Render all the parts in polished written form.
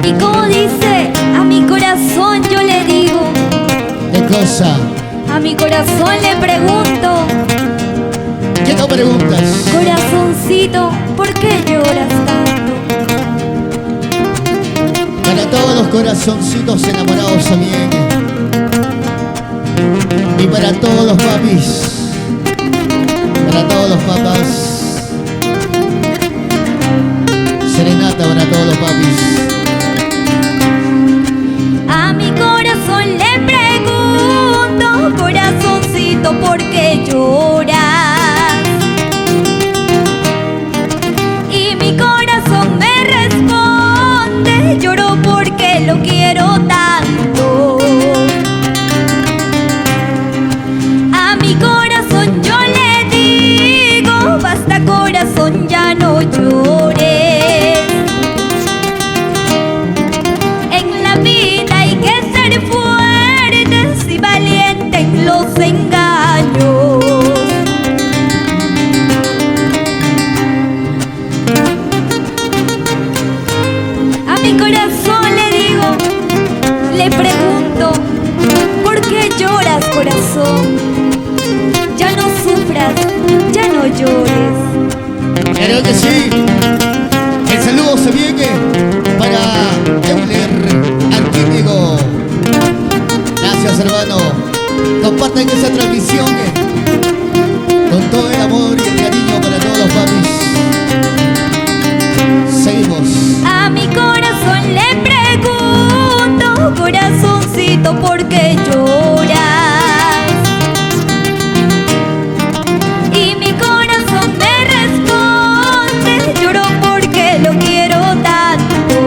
Y como dice, a mi corazón yo le digo. ¿Qué cosa? A mi corazón le pregunto. ¿Qué no preguntas? Corazoncito, ¿por qué lloras tanto? Para todos los corazoncitos enamorados también. Y para todos los papis. Para todos los papás. Serenata para todos los papis. A mi corazón le pregunto, corazoncito, ¿por qué lloras? Y mi corazón me responde, lloro porque lo quiero tanto. A mi corazón yo le digo, basta corazón, ya no llores. En la vida hay que ser fuertes y valientes en los engaños. A mi corazón le digo, le pregunto, ¿por qué lloras, corazón? Ya no sufras, ya no llores. Creo que sí. El saludo se viene para Euler Antímigo. Gracias, hermano. Compartan esa transmisión con todo el amor y el cariño para todos los papis. Seguimos. A mi corazón le pregunto, corazoncito, ¿por qué lloras? Y mi corazón me responde, lloro porque lo quiero tanto.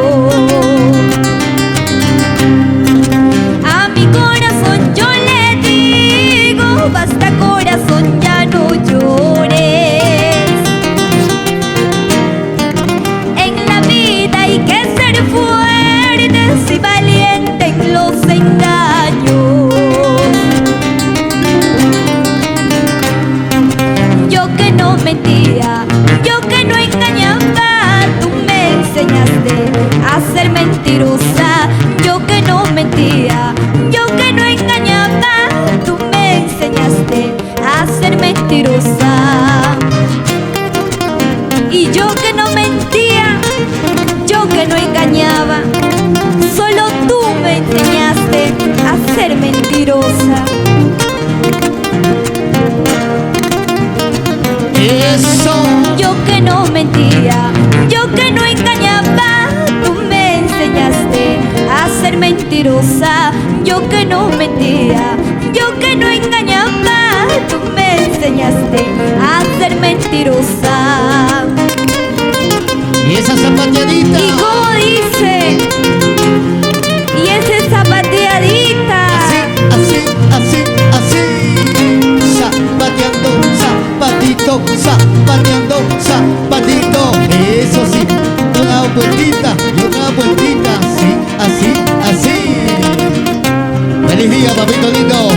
A mi corazón yo le digo, basta corazón, ya no llores. En la vida hay que ser fuertes y valientes en los engaños. Yo que no mentía, yo que no engañaba, tú me enseñaste a ser mentirosa. Yo que no mentía, yo que no engañaba, tú me enseñaste a ser mentirosa. Y yo que no mentía, yo que no engañaba, solo tú me enseñaste a ser mentirosa. Eso. Yo que no mentía, yo que no engañaba, tú me enseñaste a ser mentirosa. Yo que no mentía, yo que no engañaba, tú me enseñaste a ser mentirosa. Y esa zapateadita. Y como dice, y esa zapateadita. Así, así, así, así. Zapateando, zapatito, zapateando, zapatito. Eso sí, una vueltita y una vueltita. Sí, así, así. Feliz día, papito lindo.